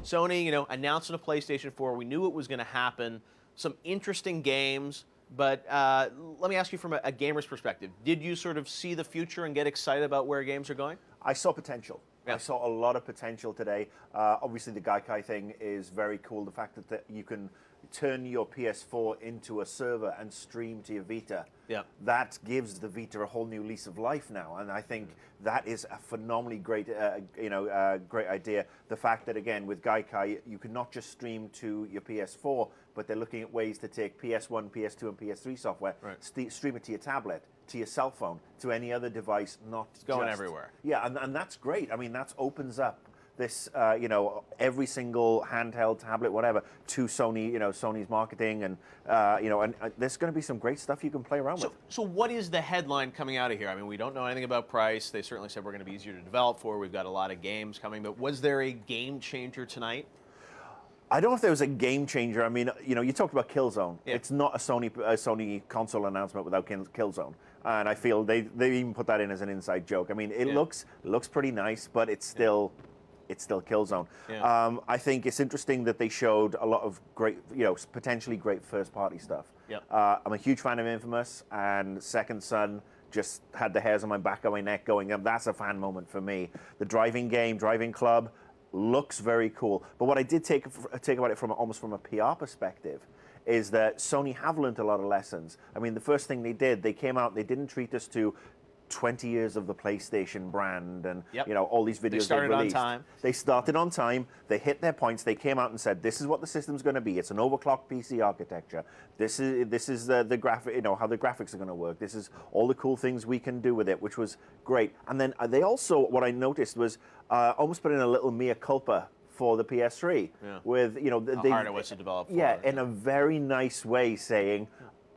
Sony, announcing a PlayStation 4. We knew it was going to happen. Some interesting games, but let me ask you from a gamer's perspective. Did you sort of see the future and get excited about where games are going? I saw potential. Yeah. I saw a lot of potential today. Obviously, the Gaikai thing is very cool. The fact that you can turn your PS4 into a server and stream to your Vita. Yeah. That gives the Vita a whole new lease of life now, and I think that is a phenomenally great, great idea. The fact that again with Gaikai, you can not just stream to your PS4, but they're looking at ways to take PS1, PS2, and PS3 software, stream it to your tablet, to your cell phone, to any other device, not it's going everywhere. Yeah, and that's great. I mean, that opens up this, every single handheld tablet, whatever, to Sony, Sony's marketing, and and there's going to be some great stuff you can play around with. So what is the headline coming out of here? I mean, we don't know anything about price. They certainly said we're going to be easier to develop for. We've got a lot of games coming, but was there a game changer tonight? I don't know if there was a game changer. I mean, you talked about Killzone. Yeah. It's not a Sony console announcement without Killzone, and I feel they even put that in as an inside joke. I mean, it looks pretty nice, but it's still Killzone. Yeah. I think it's interesting that they showed a lot of great, potentially great first-party stuff. Yep. I'm a huge fan of Infamous, and Second Son just had the hairs on my back of my neck going up. That's a fan moment for me. The driving game, Driving Club, looks very cool. But what I did take about it almost from a PR perspective is that Sony have learned a lot of lessons. I mean, the first thing they did, they came out, they didn't treat us to 20 years of the PlayStation brand and all these videos they started released. on time. They started on time. They hit their points. They came out and said, "This is what the system's going to be. It's an overclocked PC architecture. This is the graphic. How the graphics are going to work. This is all the cool things we can do with it," which was great. And then they also, what I noticed was almost put in a little mea culpa for the PS3 with how hard it was to develop. In a very nice way, saying,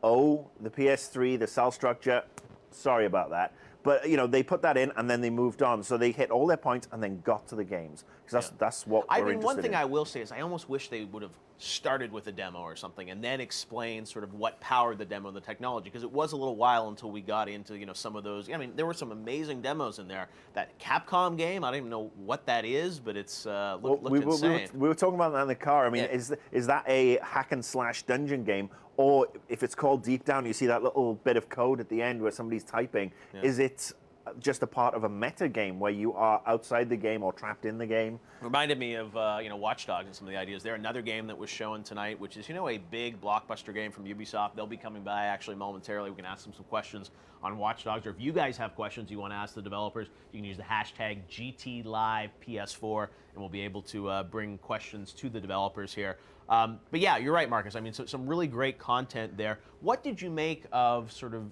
"Oh, the PS3, the cell structure. Sorry about that." But they put that in and then they moved on. So they hit all their points and then got to the games because that's what we're interested in. One thing I will say is I almost wish they would have started with a demo or something and then explained sort of what powered the demo, the technology, because it was a little while until we got into some of those. I mean, there were some amazing demos in there. That Capcom game, I don't even know what that is, but it's looked insane. We were talking about that in the car. I mean, is that a hack and slash dungeon game? Or if it's called Deep Down, you see that little bit of code at the end where somebody's typing. Yeah. Is it just a part of a meta game where you are outside the game or trapped in the game? Reminded me of Watch Dogs and some of the ideas there. Another game that was shown tonight, which is a big blockbuster game from Ubisoft. They'll be coming by actually momentarily. We can ask them some questions on Watch Dogs, or if you guys have questions you want to ask the developers, you can use the hashtag GTLivePS4, and we'll be able to bring questions to the developers here. But yeah, you're right, Marcus. I mean, so some really great content there. What did you make of sort of,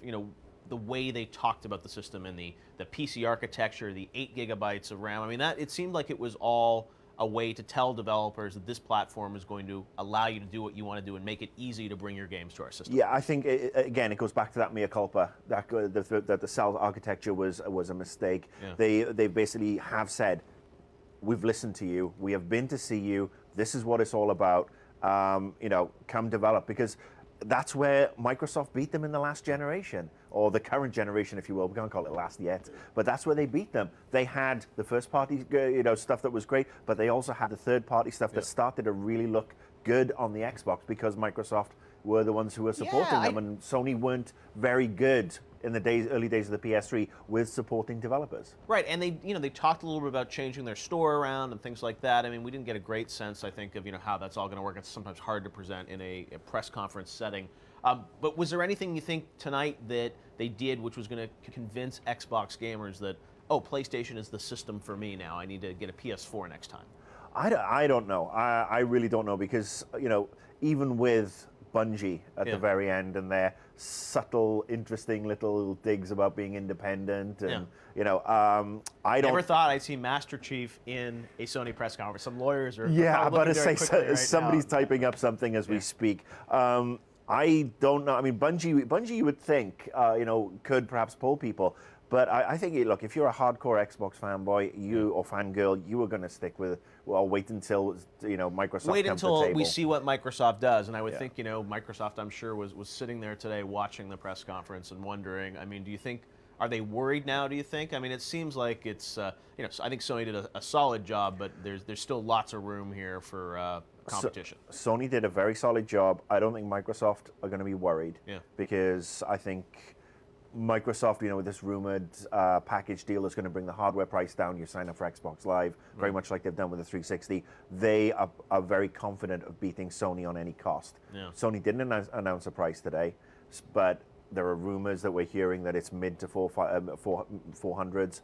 the way they talked about the system and the PC architecture, the 8 gigabytes of RAM? I mean, it seemed like it was all a way to tell developers that this platform is going to allow you to do what you want to do and make it easy to bring your games to our system. Yeah, I think, again, it goes back to that mea culpa, that the cell architecture was a mistake. Yeah. They basically have said, "We've listened to you. We have been to see you. This is what it's all about. Come develop," because that's where Microsoft beat them in the last generation, or the current generation, if you will. We can't call it last yet, but that's where they beat them. They had the first-party, stuff that was great, but they also had the third-party stuff that started to really look good on the Xbox because Microsoft were the ones who were supporting them, and Sony weren't very good in the early days of the PS3 with supporting developers. Right, and they talked a little bit about changing their store around and things like that. I mean, we didn't get a great sense, I think, of how that's all going to work. It's sometimes hard to present in a press conference setting. But was there anything you think tonight that they did which was going to convince Xbox gamers that, oh, PlayStation is the system for me now, I need to get a PS4 next time? I don't know. I really don't know because, even with Bungie at the very end and their subtle, interesting little digs about being independent, and I don't. Never thought I'd see Master Chief in a Sony press conference. Some lawyers are about to say right somebody's now. Typing up something as we speak. I don't know. I mean, Bungie, you would think, could perhaps pull people. But I think, look, if you're a hardcore Xbox fanboy, or fangirl, you are going to stick with, well, wait until, Microsoft Wait comes to the until table. we see what Microsoft does. And I would think, Microsoft, I'm sure, was sitting there today watching the press conference and wondering, I mean, do you think, Are they worried now, do you think? I mean, it seems like it's, I think Sony did a solid job, but there's still lots of room here for competition. Sony did a very solid job. I don't think Microsoft are going to be worried. Yeah. Because I think Microsoft, with this rumored package deal that's going to bring the hardware price down, you sign up for Xbox Live, very much like they've done with the 360. They are very confident of beating Sony on any cost. Yeah. Sony didn't announce a price today, but there are rumors that we're hearing that it's mid to 400s.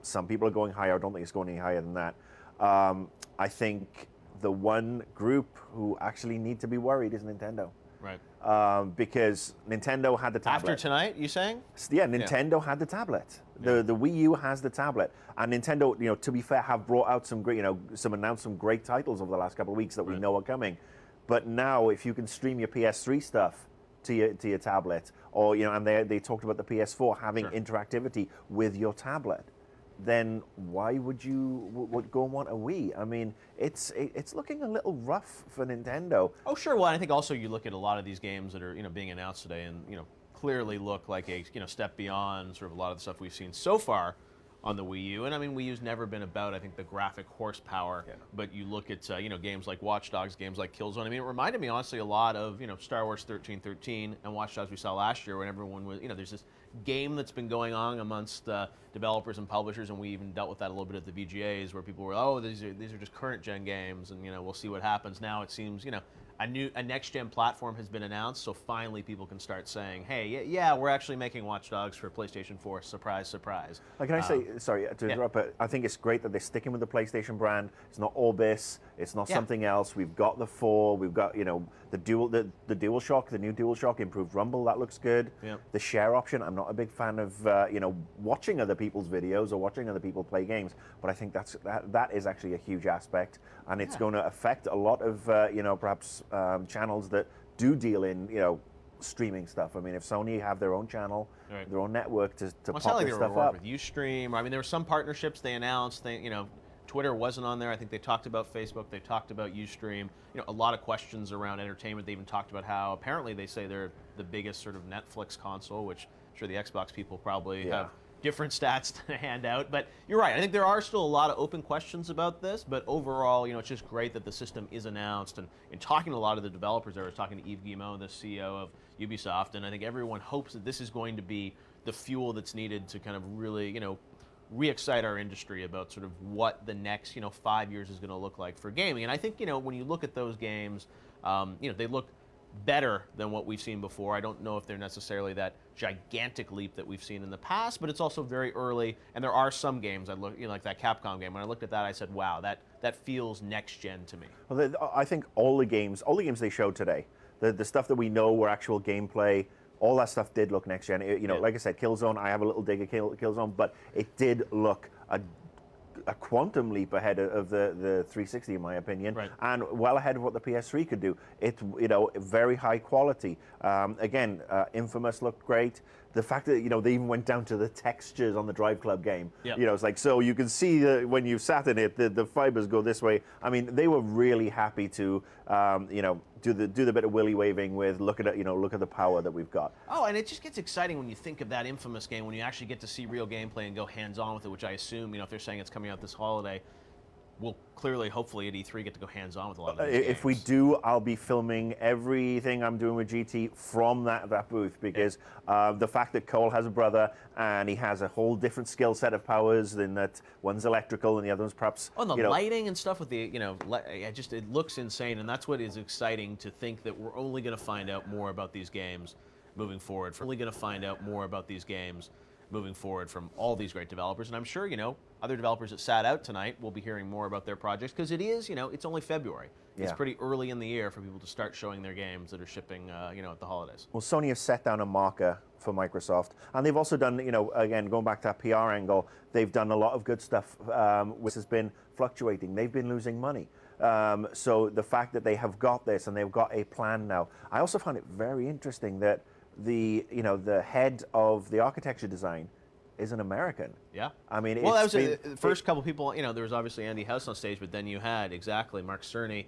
Some people are going higher. I don't think it's going any higher than that. I think the one group who actually need to be worried is Nintendo. Right. Because Nintendo had the tablet. After tonight, you saying? Yeah, Nintendo had the tablet. The Wii U has the tablet, and Nintendo, to be fair, have brought out some great, announced some great titles over the last couple of weeks that we know are coming. But now, if you can stream your PS3 stuff to your tablet, or and they talked about the PS4 having interactivity with your tablet, then why would you go and want a Wii? I mean, it's looking a little rough for Nintendo. Oh, sure. Well, I think also you look at a lot of these games that are being announced today, and clearly look like a step beyond sort of a lot of the stuff we've seen so far on the Wii U. And I mean, Wii U's never been about, I think, the graphic horsepower. Yeah. But you look at games like Watch Dogs, games like Killzone. I mean, it reminded me honestly a lot of Star Wars 1313 and Watch Dogs we saw last year when everyone was there's this game that's been going on amongst developers and publishers, and we even dealt with that a little bit at the VGAs, where people were, oh, these are just current gen games, and we'll see what happens. Now it seems a next gen platform has been announced, so finally people can start saying, hey, yeah, we're actually making Watch Dogs for PlayStation 4. Surprise, surprise. Can I say, sorry to interrupt, but I think it's great that they're sticking with the PlayStation brand. It's not Orbis, it's not something else. We've got the 4, we've got the DualShock, the new DualShock, improved rumble, that looks good. Yep. The share option, I'm not a big fan of watching other people's videos or watching other people play games, but I think that is actually a huge aspect, and it's going to affect a lot of perhaps channels that do deal in streaming stuff. I mean, if Sony have their own channel, their own network to pop this stuff up. With Ustream. I mean, there were some partnerships they announced. Twitter wasn't on there. I think they talked about Facebook. They talked about Ustream. A lot of questions around entertainment. They even talked about how apparently they say they're the biggest sort of Netflix console, which I'm sure the Xbox people probably have different stats to hand out. But you're right. I think there are still a lot of open questions about this. But overall, it's just great that the system is announced. And in talking to a lot of the developers, I was talking to Yves Guillemot, the CEO of Ubisoft, and I think everyone hopes that this is going to be the fuel that's needed to kind of really, re-excite our industry about sort of what the next 5 years is going to look like for gaming. And I think when you look at those games, they look better than what we've seen before. I don't know if they're necessarily that gigantic leap that we've seen in the past, but it's also very early, and there are some games I look like that Capcom game. When I looked at that, I said, wow, that feels next gen to me. Well, I think all the games they showed today, the stuff that we know were actual gameplay, all that stuff did look next gen. Like I said, Killzone, I have a little dig at Killzone, but it did look a quantum leap ahead of the 360, in my opinion, and well ahead of what the PS3 could do. It, very high quality. Again, Infamous looked great. The fact that they even went down to the textures on the Drive Club game. Yep. It's like, so you can see that when you sat in it, the fibers go this way. I mean, they were really happy to do the bit of willy waving with look at the power that we've got. Oh, and it just gets exciting when you think of that Infamous game, when you actually get to see real gameplay and go hands-on with it, which I assume, if they're saying it's coming out this holiday, we'll clearly, hopefully at E3, get to go hands-on with a lot of these games. If we do, I'll be filming everything I'm doing with GT from that booth, because the fact that Cole has a brother and he has a whole different skill set of powers, in that one's electrical and the other one's perhaps... Oh, and the lighting and stuff with the, it looks insane, and that's what is exciting, to think that we're only going to find out more about these games moving forward. We're only going to find out more about these games moving forward from all these great developers. And I'm sure, other developers that sat out tonight will be hearing more about their projects, because it is, it's only February. Yeah. It's pretty early in the year for people to start showing their games that are shipping, at the holidays. Well, Sony has set down a marker for Microsoft, and they've also done, again, going back to that PR angle, they've done a lot of good stuff, which has been fluctuating. They've been losing money. So the fact that they have got this and they've got a plan now. I also found it very interesting that the head of the architecture design is an American. Yeah. I mean, well, that was the first couple people. There was obviously Andy House on stage, but then you had Mark Cerny,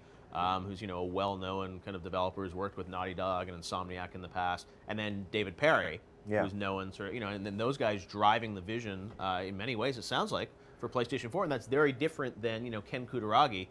who's a well-known kind of developer who's worked with Naughty Dog and Insomniac in the past, and then David Perry, Yeah. who's known sort of, and then those guys driving the vision in many ways, it sounds like, for PlayStation 4, and that's very different than, Ken Kutaragi,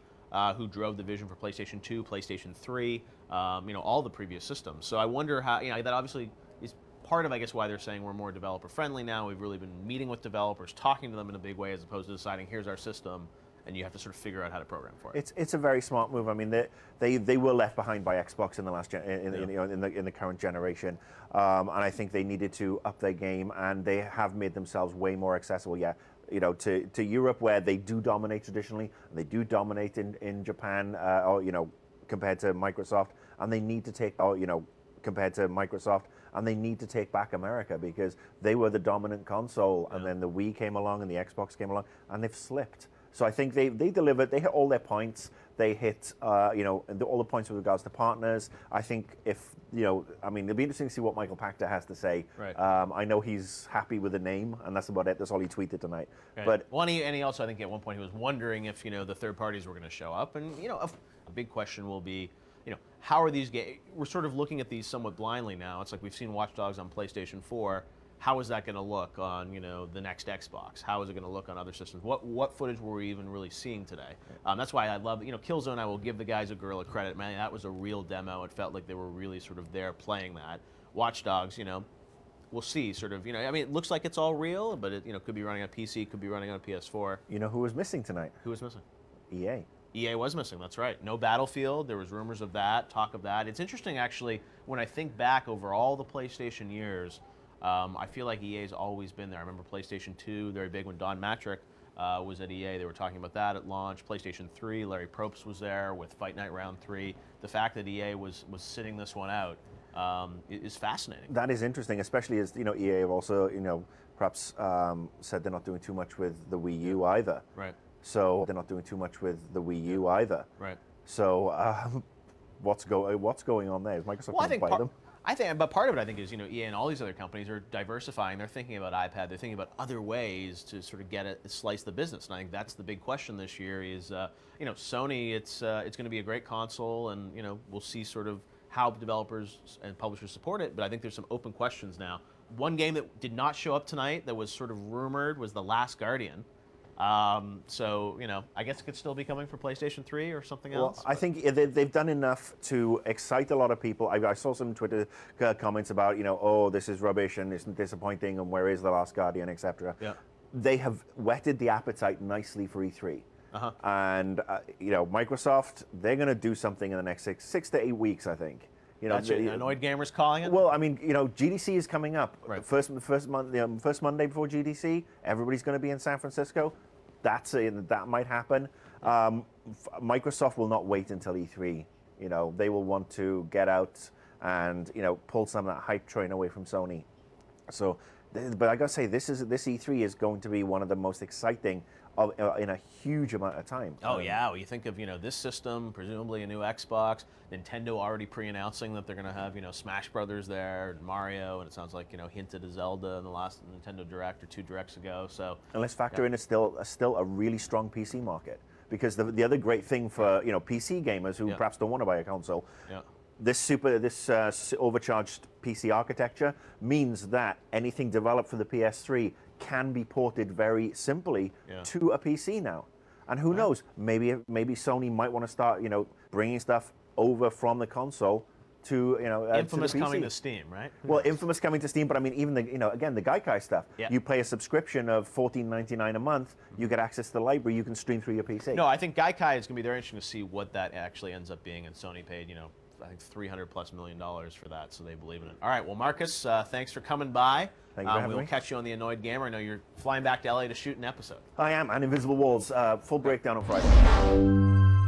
who drove the vision for PlayStation 2, PlayStation 3, all the previous systems. So I wonder how, that obviously is part of, I guess, why they're saying we're more developer friendly now. We've really been meeting with developers, talking to them in a big way, as opposed to deciding, here's our system, and you have to sort of figure out how to program for it. It's a very smart move. I mean, they were left behind by Xbox in the last in the current generation, and I think they needed to up their game, and they have made themselves way more accessible. Yeah, to Europe, where they do dominate traditionally, and they do dominate in Japan, or compared to Microsoft, and they need to take, compared to Microsoft, and they need to take back America, because they were the dominant console, and then the Wii came along and the Xbox came along, and they've slipped. So I think they delivered. They hit all their points. They hit, all the points with regards to partners. I think it'll be interesting to see what Michael Pachter has to say. Right. I know he's happy with the name, and that's about it. That's all he tweeted tonight. Right. But and he also, I think, at one point he was wondering if the third parties were going to show up, and a big question will be, how are these games? We're sort of looking at these somewhat blindly now. It's like we've seen Watch Dogs on PlayStation 4. How is that going to look on the next Xbox? How is it going to look on other systems? What footage were we even really seeing today? That's why I love Killzone. I will give the guys a Guerrilla credit. Man, that was a real demo. It felt like they were really sort of there playing that. Watch Dogs, we'll see. Sort of, it looks like it's all real, but it could be running on PC, could be running on PS4. You know who was missing tonight? Who was missing? EA. EA was missing, that's right. No Battlefield, there was rumors of that, talk of that. It's interesting, actually, when I think back over all the PlayStation years, I feel like EA's always been there. I remember PlayStation 2, very big when Don Matrick was at EA. They were talking about that at launch. PlayStation 3, Larry Probst was there with Fight Night Round 3. The fact that EA was sitting this one out is fascinating. That is interesting, especially as EA have also perhaps said they're not doing too much with the Wii U either. Right. So they're not doing too much with the Wii U either. Right. So what's going on there? Is Microsoft going to buy them? But part of it, I think, is EA and all these other companies are diversifying. They're thinking about iPad. They're thinking about other ways to sort of slice the business. And I think that's the big question this year. Is Sony? It's going to be a great console, and we'll see sort of how developers and publishers support it. But I think there's some open questions now. One game that did not show up tonight that was sort of rumored was The Last Guardian. So, I guess it could still be coming for PlayStation 3 or something else. I think they've done enough to excite a lot of people. I saw some Twitter comments about, oh, this is rubbish and it's disappointing and where is The Last Guardian, etc. Yeah. They have whetted the appetite nicely for E3. And, Microsoft, they're going to do something in the next six to 8 weeks, I think. That's Annoyed Gamers calling it? Well, I mean, GDC is coming up. Right. First Monday before GDC, everybody's going to be in San Francisco. That might happen. Microsoft will not wait until E3. They will want to get out and pull some of that hype train away from Sony. So, but I got to say, this E3 is going to be one of the most exciting in a huge amount of time. Oh yeah, well, you think of this system, presumably a new Xbox, Nintendo already pre-announcing that they're going to have Smash Brothers there, and Mario, and it sounds like hinted to Zelda in the last Nintendo Direct or 2 Directs ago. So and let's factor in it's still a really strong PC market, because the other great thing for PC gamers who perhaps don't want to buy a console. Yeah. This overcharged PC architecture means that anything developed for the PS3 can be ported very simply to a PC now. And who knows, maybe Sony might want to start, bringing stuff over from the console to, Infamous to the PC. coming to Steam, right? Well, Infamous coming to Steam, but I mean, even the Gaikai stuff. Yeah. You pay a subscription of $14.99 a month, you get access to the library, you can stream through your PC. No, I think Gaikai is going to be very interesting to see what that actually ends up being, and Sony paid, I think $300+ million for that, so they believe in it. All right, well, Marcus, thanks for coming by. Thank you for having me. We'll catch you on the Annoyed Gamer. I know you're flying back to LA to shoot an episode. I am, and Invisible Walls, full breakdown on Friday.